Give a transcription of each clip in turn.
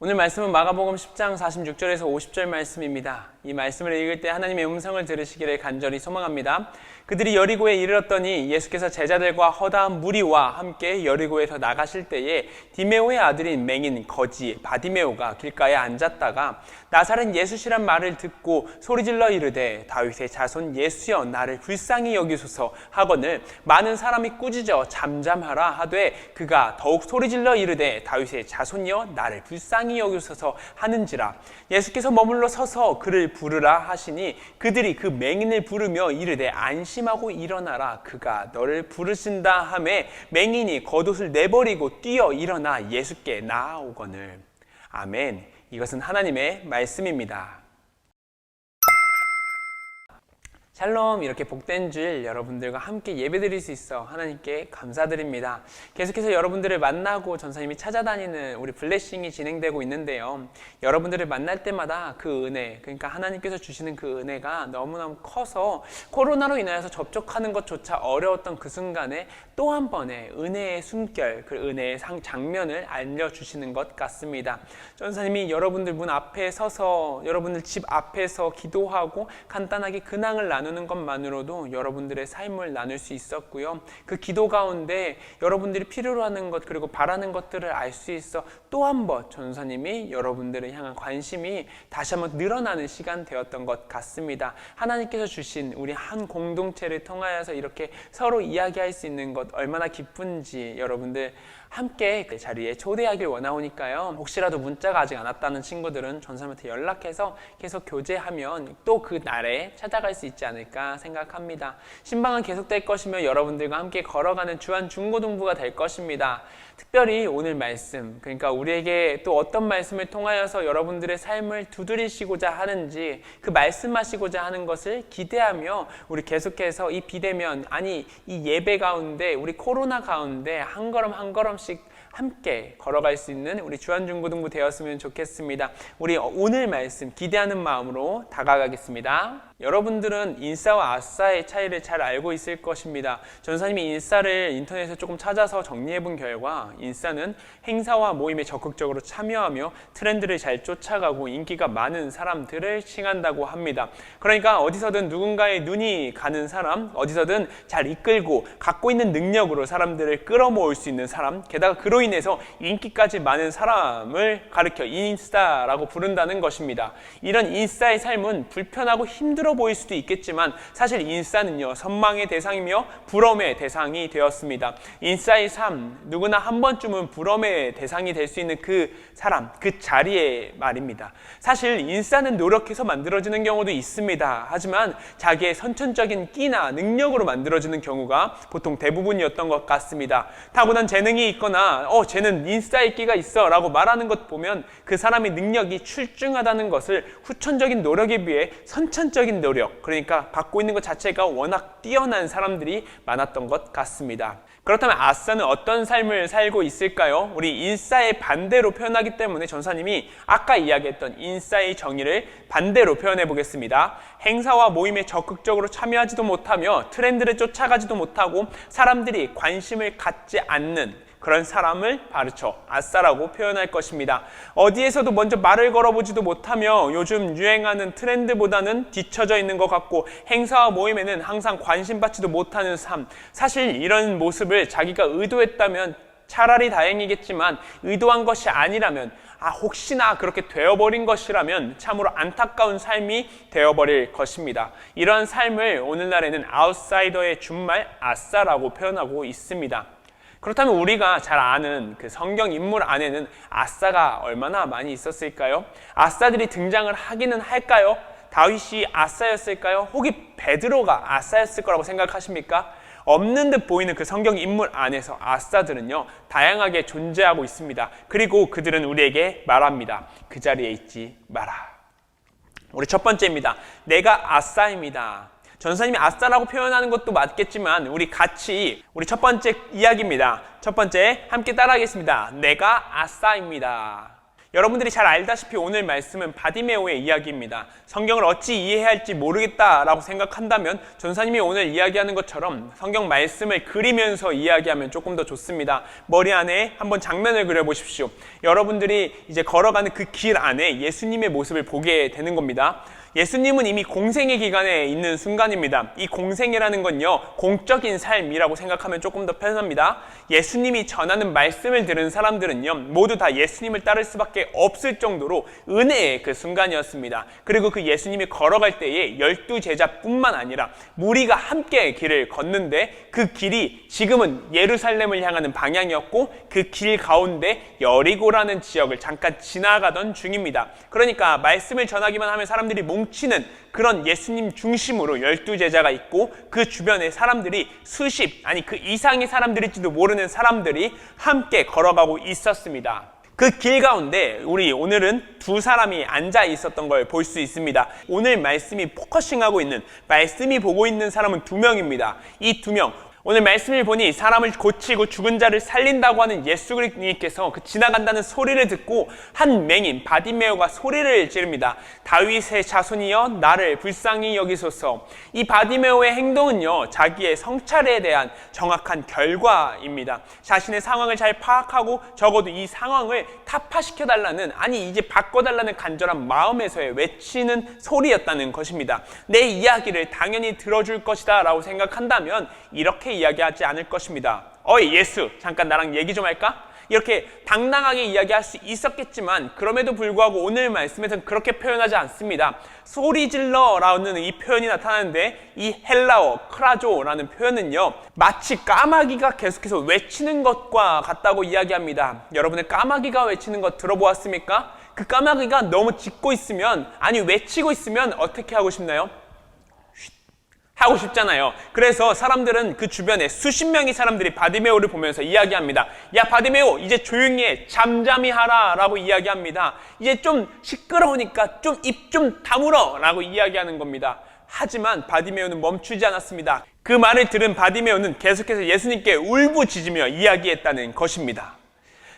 오늘 말씀은 마가복음 10장 46절에서 50절 말씀입니다. 이 말씀을 읽을 때 하나님의 음성을 들으시기를 간절히 소망합니다. 그들이 여리고에 이르렀더니 예수께서 제자들과 허다한 무리와 함께 여리고에서 나가실 때에 디메오의 아들인 맹인 거지 바디메오가 길가에 앉았다가 나사렛 예수시란 말을 듣고 소리질러 이르되 다윗의 자손 예수여 나를 불쌍히 여기소서 하거늘 많은 사람이 꾸짖어 잠잠하라 하되 그가 더욱 소리질러 이르되 다윗의 자손이여 나를 불쌍히 여기소서 하는지라. 예수께서 머물러 서서 그를 부르라 하시니 그들이 그 맹인을 부르며 이르되 안심하고 일어나라 그가 너를 부르신다 하매 맹인이 겉옷을 내버리고 뛰어 일어나 예수께 나아오거늘. 아멘. 이것은 하나님의 말씀입니다. 샬롬, 이렇게 복된 주일 여러분들과 함께 예배드릴 수 있어 하나님께 감사드립니다. 계속해서 여러분들을 만나고 전사님이 찾아다니는 우리 블레싱이 진행되고 있는데요. 여러분들을 만날 때마다 그 은혜, 그러니까 하나님께서 주시는 그 은혜가 너무너무 커서 코로나로 인하여서 접촉하는 것조차 어려웠던 그 순간에 또 한 번의 은혜의 숨결, 그 은혜의 장면을 알려주시는 것 같습니다. 전사님이 여러분들 문 앞에 서서 여러분들 집 앞에서 기도하고 간단하게 근황을 나누는 것만으로도 여러분들의 삶을 나눌 수 있었고요. 그 기도 가운데 여러분들이 필요로 하는 것 그리고 바라는 것들을 알 수 있어 또 한 번 전사님이 여러분들을 향한 관심이 다시 한번 늘어나는 시간 되었던 것 같습니다. 하나님께서 주신 우리 한 공동체를 통하여서 이렇게 서로 이야기할 수 있는 것 얼마나 기쁜지 여러분들 함께 그 자리에 초대하길 원하오니까요. 혹시라도 문자가 아직 안 왔다는 친구들은 전사님한테 연락해서 계속 교제하면 또 그 날에 찾아갈 수 있지 않을까 생각합니다. 신방은 계속될 것이며 여러분들과 함께 걸어가는 주한 중고등부가 될 것입니다. 특별히 오늘 말씀, 그러니까 우리에게 또 어떤 말씀을 통하여서 여러분들의 삶을 두드리시고자 하는지 그 말씀하시고자 하는 것을 기대하며 우리 계속해서 이 비대면, 아니 이 예배 가운데 우리 코로나 가운데 한 걸음 한 걸음씩 함께 걸어갈 수 있는 우리 주한중고등부 되었으면 좋겠습니다. 우리 오늘 말씀 기대하는 마음으로 다가가겠습니다. 여러분들은 인싸와 아싸의 차이를 잘 알고 있을 것입니다. 전사님이 인싸를 인터넷에 조금 찾아서 정리해본 결과 인싸는 행사와 모임에 적극적으로 참여하며 트렌드를 잘 쫓아가고 인기가 많은 사람들을 칭한다고 합니다. 그러니까 어디서든 누군가의 눈이 가는 사람, 어디서든 잘 이끌고 갖고 있는 능력으로 사람들을 끌어모을 수 있는 사람, 게다가 그로 인해서 인기까지 많은 사람을 가리켜 인싸라고 부른다는 것입니다. 이런 인싸의 삶은 불편하고 힘들어 보일 수도 있겠지만 사실 인싸는요 선망의 대상이며 부러움의 대상이 되었습니다. 인싸의 삶, 누구나 한 번쯤은 부러움의 대상이 될 수 있는 그 사람, 그 자리의 말입니다. 사실 인싸는 노력해서 만들어지는 경우도 있습니다. 하지만 자기의 선천적인 끼나 능력으로 만들어지는 경우가 보통 대부분이었던 것 같습니다. 타고난 재능이 있거나 쟤는 인싸의 끼가 있어 라고 말하는 것 보면 그 사람의 능력이 출중하다는 것을 후천적인 노력에 비해 선천적인 노력, 그러니까 갖고 있는 것 자체가 워낙 뛰어난 사람들이 많았던 것 같습니다. 그렇다면 아싸는 어떤 삶을 살고 있을까요? 우리 인싸의 반대로 표현하기 때문에 전사님이 아까 이야기했던 인싸의 정의를 반대로 표현해 보겠습니다. 행사와 모임에 적극적으로 참여하지도 못하며 트렌드를 쫓아가지도 못하고 사람들이 관심을 갖지 않는 그런 사람을 가르쳐 아싸라고 표현할 것입니다. 어디에서도 먼저 말을 걸어보지도 못하며 요즘 유행하는 트렌드보다는 뒤처져 있는 것 같고 행사와 모임에는 항상 관심받지도 못하는 삶. 사실 이런 모습을 자기가 의도했다면 차라리 다행이겠지만 의도한 것이 아니라면 혹시나 그렇게 되어버린 것이라면 참으로 안타까운 삶이 되어버릴 것입니다. 이러한 삶을 오늘날에는 아웃사이더의 준말 아싸라고 표현하고 있습니다. 그렇다면 우리가 잘 아는 그 성경 인물 안에는 아싸가 얼마나 많이 있었을까요? 아싸들이 등장을 하기는 할까요? 다윗이 아싸였을까요? 혹이 베드로가 아싸였을 거라고 생각하십니까? 없는 듯 보이는 그 성경 인물 안에서 아싸들은요 다양하게 존재하고 있습니다. 그리고 그들은 우리에게 말합니다. 그 자리에 있지 마라. 우리 첫 번째입니다. 내가 아싸입니다. 전사님이 아싸라고 표현하는 것도 맞겠지만 우리 같이 우리 첫 번째 이야기입니다. 첫 번째 함께 따라하겠습니다. 내가 아싸입니다. 여러분들이 잘 알다시피 오늘 말씀은 바디메오의 이야기입니다. 성경을 어찌 이해해야 할지 모르겠다라고 생각한다면 전사님이 오늘 이야기하는 것처럼 성경 말씀을 그리면서 이야기하면 조금 더 좋습니다. 머리 안에 한번 장면을 그려보십시오. 여러분들이 이제 걸어가는 그 길 안에 예수님의 모습을 보게 되는 겁니다. 예수님은 이미 공생의 기간에 있는 순간입니다. 이 공생이라는 건요, 공적인 삶이라고 생각하면 조금 더 편합니다. 예수님이 전하는 말씀을 들은 사람들은요, 모두 다 예수님을 따를 수밖에 없을 정도로 은혜의 그 순간이었습니다. 그리고 그 예수님이 걸어갈 때에 12제자뿐만 아니라 무리가 함께 길을 걷는데 그 길이 지금은 예루살렘을 향하는 방향이었고 그 길 가운데 여리고라는 지역을 잠깐 지나가던 중입니다. 그러니까 말씀을 전하기만 하면 사람들이 뭉치는 그런 예수님 중심으로 12제자가 있고 그 주변에 사람들이 수십, 아니 그 이상의 사람들일지도 모르는 사람들이 함께 걸어가고 있었습니다. 그 길 가운데 우리 오늘은 두 사람이 앉아 있었던 걸 볼 수 있습니다. 오늘 말씀이 포커싱하고 있는, 말씀이 보고 있는 사람은 두 명입니다. 이 두 명, 오늘 말씀을 보니 사람을 고치고 죽은 자를 살린다고 하는 예수 그리스도님께서 그 지나간다는 소리를 듣고 한 맹인 바디메오가 소리를 지릅니다. 다윗의 자손이여 나를 불쌍히 여기소서. 이 바디메오의 행동은요, 자기의 성찰에 대한 정확한 결과입니다. 자신의 상황을 잘 파악하고 적어도 이 상황을 타파시켜달라는, 아니 이제 바꿔달라는 간절한 마음에서의 외치는 소리였다는 것입니다. 내 이야기를 당연히 들어줄 것이다 라고 생각한다면 이렇게 이야기하지 않을 것입니다. 어이 예수, 잠깐 나랑 얘기 좀 할까? 이렇게 당당하게 이야기할 수 있었겠지만 그럼에도 불구하고 오늘 말씀에서는 그렇게 표현하지 않습니다. 소리 질러라는 이 표현이 나타나는데 이 헬라어 크라조라는 표현은요, 마치 까마귀가 계속해서 외치는 것과 같다고 이야기합니다. 여러분의 까마귀가 외치는 것 들어보았습니까? 그 까마귀가 너무 짖고 있으면, 아니 외치고 있으면 어떻게 하고 싶나요? 하고 싶잖아요. 그래서 사람들은 그 주변에 수십 명의 사람들이 바디메오를 보면서 이야기합니다. 야 바디메오, 이제 조용히 해, 잠잠히 하라 라고 이야기합니다. 이제 좀 시끄러우니까 좀 입 좀 다물어 라고 이야기하는 겁니다. 하지만 바디메오는 멈추지 않았습니다. 그 말을 들은 바디메오는 계속해서 예수님께 울부짖으며 이야기했다는 것입니다.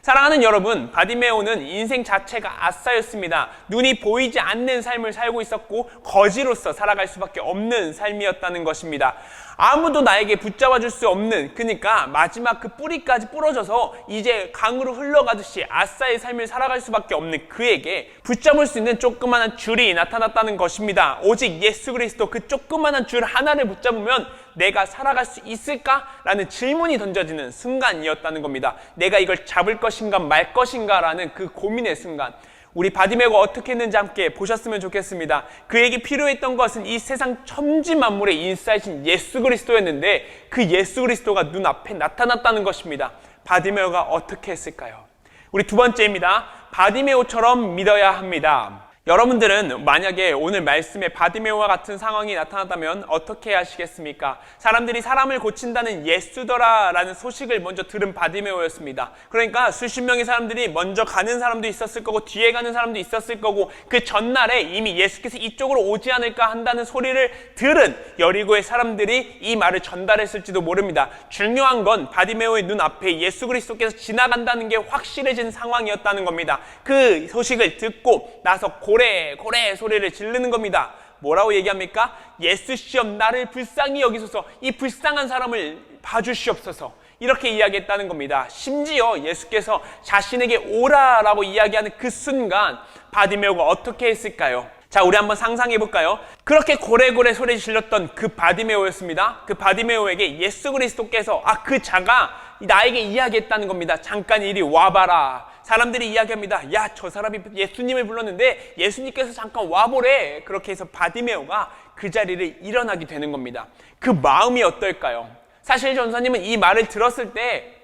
사랑하는 여러분, 바디메오는 인생 자체가 아싸였습니다. 눈이 보이지 않는 삶을 살고 있었고 거지로서 살아갈 수밖에 없는 삶이었다는 것입니다. 아무도 나에게 붙잡아줄 수 없는, 그러니까 마지막 그 뿌리까지 부러져서 이제 강으로 흘러가듯이 아싸의 삶을 살아갈 수밖에 없는 그에게 붙잡을 수 있는 조그마한 줄이 나타났다는 것입니다. 오직 예수 그리스도 그 조그마한 줄 하나를 붙잡으면 내가 살아갈 수 있을까? 라는 질문이 던져지는 순간이었다는 겁니다. 내가 이걸 잡을 것인가 말 것인가 라는 그 고민의 순간. 우리 바디메오가 어떻게 했는지 함께 보셨으면 좋겠습니다. 그에게 필요했던 것은 이 세상 천지 만물의 인싸이신 예수 그리스도였는데 그 예수 그리스도가 눈앞에 나타났다는 것입니다. 바디메오가 어떻게 했을까요? 우리 두 번째입니다. 바디메오처럼 믿어야 합니다. 여러분들은 만약에 오늘 말씀에 바디메오와 같은 상황이 나타났다면 어떻게 하시겠습니까? 사람들이 사람을 고친다는 예수더라 라는 소식을 먼저 들은 바디메오였습니다. 그러니까 수십 명의 사람들이 먼저 가는 사람도 있었을 거고 뒤에 가는 사람도 있었을 거고 그 전날에 이미 예수께서 이쪽으로 오지 않을까 한다는 소리를 들은 여리고의 사람들이 이 말을 전달했을지도 모릅니다. 중요한 건 바디메오의 눈앞에 예수 그리스도께서 지나간다는 게 확실해진 상황이었다는 겁니다. 그 소식을 듣고 나서 고래 소리를 지르는 겁니다. 뭐라고 얘기합니까? 예수 시험 나를 불쌍히 여기소서, 이 불쌍한 사람을 봐주시옵소서, 이렇게 이야기했다는 겁니다. 심지어 예수께서 자신에게 오라라고 이야기하는 그 순간 바디메오가 어떻게 했을까요? 자, 우리 한번 상상해 볼까요? 그렇게 고래고래 소리 질렀던 그 바디메오였습니다. 그 바디메오에게 예수 그리스도께서 그 자가 나에게 이야기했다는 겁니다. 잠깐 이리 와봐라. 사람들이 이야기합니다. 야, 저 사람이 예수님을 불렀는데 예수님께서 잠깐 와보래. 그렇게 해서 바디메오가 그 자리를 일어나게 되는 겁니다. 그 마음이 어떨까요? 사실 전사님은 이 말을 들었을 때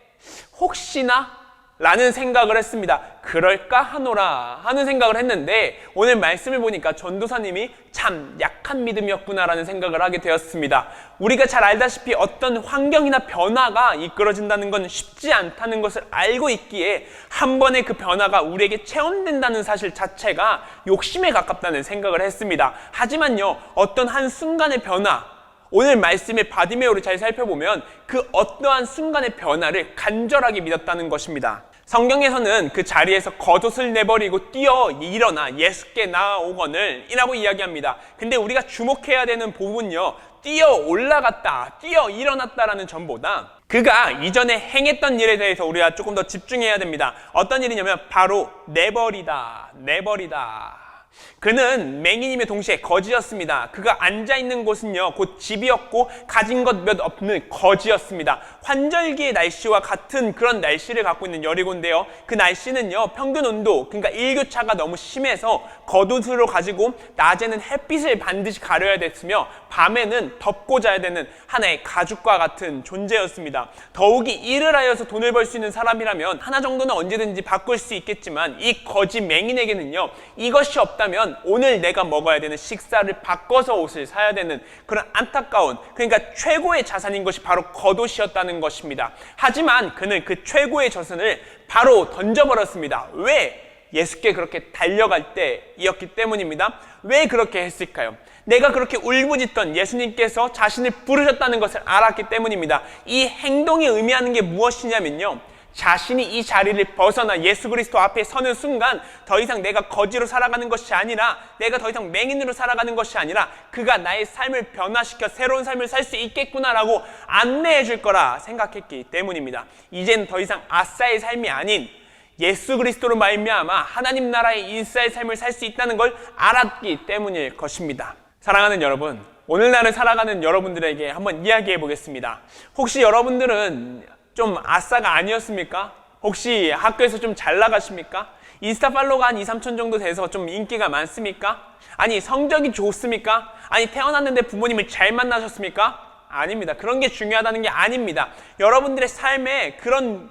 혹시나 라는 생각을 했습니다. 그럴까 하노라 하는 생각을 했는데 오늘 말씀을 보니까 전도사님이 참 약한 믿음이었구나 라는 생각을 하게 되었습니다. 우리가 잘 알다시피 어떤 환경이나 변화가 이끌어진다는 건 쉽지 않다는 것을 알고 있기에 한 번의 그 변화가 우리에게 체험된다는 사실 자체가 욕심에 가깝다는 생각을 했습니다. 하지만요, 어떤 한 순간의 변화, 오늘 말씀의 바디메오를 잘 살펴보면 그 어떠한 순간의 변화를 간절하게 믿었다는 것입니다. 성경에서는 그 자리에서 겉옷을 내버리고 뛰어 일어나 예수께 나아오거늘 이라고 이야기합니다. 근데 우리가 주목해야 되는 부분은요, 뛰어 올라갔다, 뛰어 일어났다라는 점보다 그가 이전에 행했던 일에 대해서 우리가 조금 더 집중해야 됩니다. 어떤 일이냐면 바로 내버리다. 그는 맹인임에 동시에 거지였습니다. 그가 앉아있는 곳은요, 곧 집이었고 가진 것 몇 없는 거지였습니다. 환절기의 날씨와 같은 그런 날씨를 갖고 있는 여리고인데요, 그 날씨는요, 평균 온도, 그러니까 일교차가 너무 심해서 겉옷으로 가지고 낮에는 햇빛을 반드시 가려야 됐으며 밤에는 덮고 자야 되는 하나의 가죽과 같은 존재였습니다. 더욱이 일을 하여서 돈을 벌 수 있는 사람이라면 하나 정도는 언제든지 바꿀 수 있겠지만 이 거지 맹인에게는요, 이것이 없다면 오늘 내가 먹어야 되는 식사를 바꿔서 옷을 사야 되는 그런 안타까운, 그러니까 최고의 자산인 것이 바로 겉옷이었다는 것입니다. 하지만 그는 그 최고의 자산을 바로 던져버렸습니다. 왜? 예수께 그렇게 달려갈 때이었기 때문입니다. 왜 그렇게 했을까요? 내가 그렇게 울부짖던 예수님께서 자신을 부르셨다는 것을 알았기 때문입니다. 이 행동이 의미하는 게 무엇이냐면요, 자신이 이 자리를 벗어나 예수 그리스도 앞에 서는 순간 더 이상 내가 거지로 살아가는 것이 아니라, 내가 더 이상 맹인으로 살아가는 것이 아니라 그가 나의 삶을 변화시켜 새로운 삶을 살 수 있겠구나라고 안내해 줄 거라 생각했기 때문입니다. 이젠 더 이상 아싸의 삶이 아닌 예수 그리스도로 말미암아 하나님 나라의 인싸의 삶을 살 수 있다는 걸 알았기 때문일 것입니다. 사랑하는 여러분, 오늘날을 살아가는 여러분들에게 한번 이야기해 보겠습니다. 혹시 여러분들은 좀 아싸가 아니었습니까? 혹시 학교에서 좀 잘 나가십니까? 인스타 팔로우가 한 2, 3천 정도 돼서 좀 인기가 많습니까? 아니, 성적이 좋습니까? 아니, 태어났는데 부모님을 잘 만나셨습니까? 아닙니다. 그런 게 중요하다는 게 아닙니다. 여러분들의 삶에 그런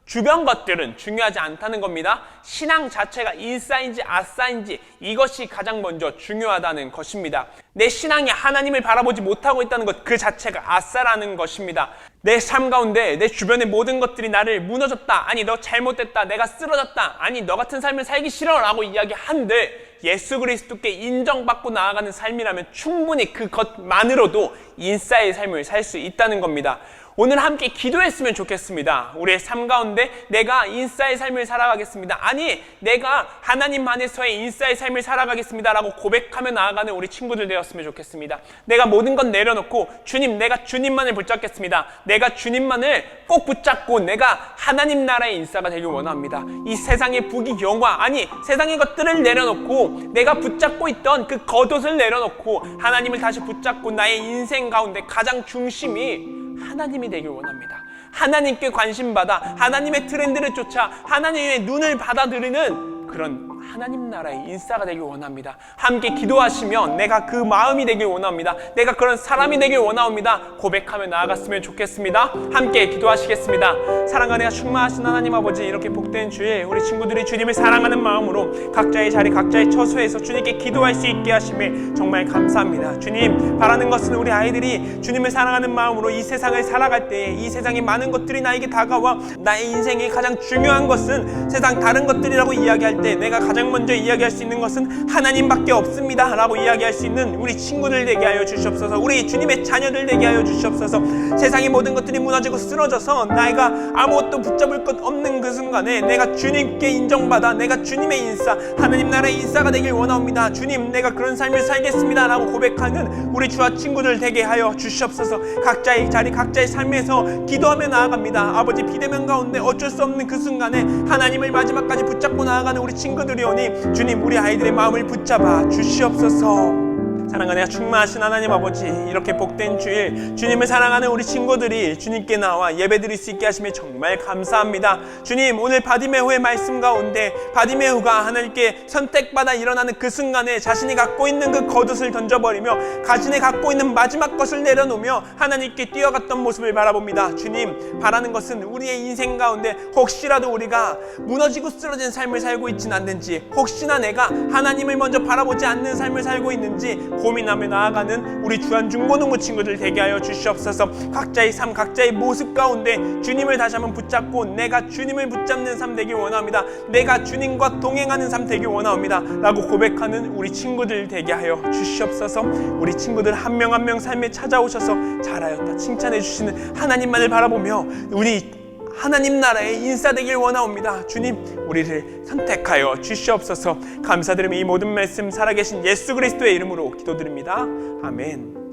주변 것들은 중요하지 않다는 겁니다. 신앙 자체가 인싸인지 아싸인지 이것이 가장 먼저 중요하다는 것입니다. 내 신앙이 하나님을 바라보지 못하고 있다는 것, 그 자체가 아싸라는 것입니다. 내 삶 가운데 내 주변의 모든 것들이 나를 무너졌다, 아니 너 잘못됐다, 내가 쓰러졌다, 아니 너 같은 삶을 살기 싫어 라고 이야기한들 예수 그리스도께 인정받고 나아가는 삶이라면 충분히 그것만으로도 인싸의 삶을 살 수 있다는 겁니다. 오늘 함께 기도했으면 좋겠습니다. 우리의 삶 가운데 내가 인싸의 삶을 살아가겠습니다, 아니 내가 하나님 안에서의 인싸의 삶을 살아가겠습니다 라고 고백하며 나아가는 우리 친구들 되었으면 좋겠습니다. 내가 모든 건 내려놓고 주님, 내가 주님만을 붙잡겠습니다. 내가 주님만을 꼭 붙잡고 내가 하나님 나라의 인싸가 되길 원합니다. 이 세상의 부귀 영화, 아니 세상의 것들을 내려놓고 내가 붙잡고 있던 그 겉옷을 내려놓고 하나님을 다시 붙잡고 나의 인생 가운데 가장 중심이 하나님이 되길 원합니다. 하나님께 관심받아 하나님의 트렌드를 쫓아 하나님의 눈을 받아들이는 그런 하나님 나라의 인싸가 되길 원합니다. 함께 기도하시면 내가 그 마음이 되길 원합니다. 내가 그런 사람이 되길 원합니다. 고백하며 나아갔으면 좋겠습니다. 함께 기도하시겠습니다. 사랑하는 충만하신 하나님 아버지, 이렇게 복된 주일 우리 친구들이 주님을 사랑하는 마음으로 각자의 자리 각자의 처소에서 주님께 기도할 수 있게 하심에 정말 감사합니다. 주님, 바라는 것은 우리 아이들이 주님을 사랑하는 마음으로 이 세상을 살아갈 때에 이 세상의 많은 것들이 나에게 다가와 나의 인생의 가장 중요한 것은 세상 다른 것들이라고 이야기할 때 내가 가장 먼저 이야기할 수 있는 것은 하나님밖에 없습니다 라고 이야기할 수 있는 우리 친구들 되게 하여 주시옵소서. 우리 주님의 자녀들 되게 하여 주시옵소서. 세상의 모든 것들이 무너지고 쓰러져서 내가 아무것도 붙잡을 것 없는 그 순간에 내가 주님께 인정받아 내가 주님의 인싸, 하나님 나라의 인싸가 되길 원합니다. 주님, 내가 그런 삶을 살겠습니다 라고 고백하는 우리 주와 친구들 되게 하여 주시옵소서. 각자의 자리 각자의 삶에서 기도하며 나아갑니다. 아버지, 비대면 가운데 어쩔 수 없는 그 순간에 하나님을 마지막까지 붙잡고 나아가는 우리 친구들이 오니 주님, 우리 아이들의 마음을 붙잡아 주시옵소서. 사랑하는 충만하신 하나님 아버지, 이렇게 복된 주일 주님을 사랑하는 우리 친구들이 주님께 나와 예배드릴 수 있게 하시며 정말 감사합니다. 주님, 오늘 바디메후의 말씀 가운데 바디메후가 하나님께 선택받아 일어나는 그 순간에 자신이 갖고 있는 그 겉옷을 던져버리며 자신이 갖고 있는 마지막 것을 내려놓으며 하나님께 뛰어갔던 모습을 바라봅니다. 주님, 바라는 것은 우리의 인생 가운데 혹시라도 우리가 무너지고 쓰러진 삶을 살고 있지는 않는지, 혹시나 내가 하나님을 먼저 바라보지 않는 삶을 살고 있는지 고민하며 나아가는 우리 주한 중고등부 친구들 되게 하여 주시옵소서. 각자의 삶 각자의 모습 가운데 주님을 다시 한번 붙잡고 내가 주님을 붙잡는 삶 되길 원합니다. 내가 주님과 동행하는 삶 되길 원합니다 라고 고백하는 우리 친구들 되게 하여 주시옵소서. 우리 친구들 한 명 한 명 삶에 찾아오셔서 잘하였다 칭찬해 주시는 하나님만을 바라보며 우리 하나님 나라의 인사되길 원하옵니다. 주님, 우리를 선택하여 주시옵소서. 감사드리며 이 모든 말씀 살아계신 예수 그리스도의 이름으로 기도드립니다. 아멘.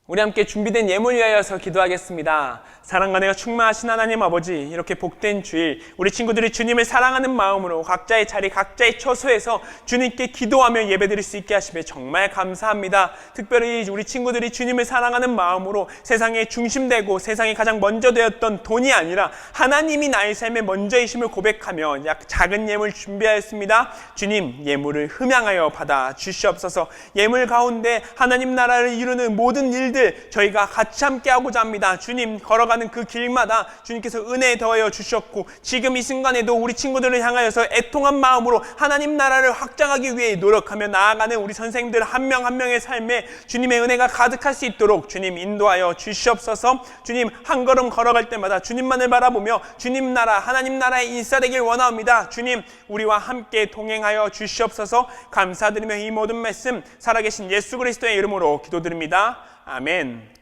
우리 함께 준비된 예물 위하여서 기도하겠습니다. 사랑과 은혜가 충만하신 하나님 아버지, 이렇게 복된 주일 우리 친구들이 주님을 사랑하는 마음으로 각자의 자리 각자의 처소에서 주님께 기도하며 예배드릴 수 있게 하시며 정말 감사합니다. 특별히 우리 친구들이 주님을 사랑하는 마음으로 세상의 중심되고 세상에 가장 먼저 되었던 돈이 아니라 하나님이 나의 삶의 먼저이심을 고백하며 작은 예물 준비하였습니다. 주님, 예물을 흠양하여 받아 주시옵소서. 예물 가운데 하나님 나라를 이루는 모든 일들 저희가 같이 함께 하고자 합니다. 주님, 걸어가는 그 길마다 주님께서 은혜 더하여 주셨고 지금 이 순간에도 우리 친구들을 향하여서 애통한 마음으로 하나님 나라를 확장하기 위해 노력하며 나아가는 우리 선생님들 한 명 한 명의 삶에 주님의 은혜가 가득할 수 있도록 주님 인도하여 주시옵소서. 주님, 한 걸음 걸어갈 때마다 주님만을 바라보며 주님 나라 하나님 나라의 인사되길 원하옵니다. 주님, 우리와 함께 동행하여 주시옵소서. 감사드리며 이 모든 말씀 살아계신 예수 그리스도의 이름으로 기도드립니다. 아멘.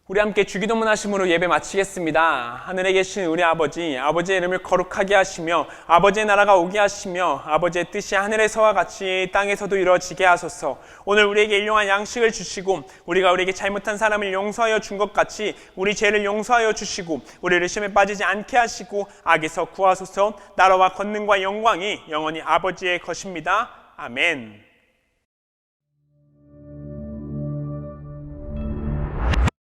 우리 함께 주기도문 하심으로 예배 마치겠습니다. 하늘에 계신 우리 아버지, 아버지의 이름을 거룩하게 하시며 아버지의 나라가 오게 하시며 아버지의 뜻이 하늘에서와 같이 땅에서도 이루어지게 하소서. 오늘 우리에게 일용할 양식을 주시고 우리가 우리에게 잘못한 사람을 용서하여 준 것 같이 우리 죄를 용서하여 주시고 우리를 시험에 빠지지 않게 하시고 악에서 구하소서. 나라와 권능과 영광이 영원히 아버지의 것입니다. 아멘.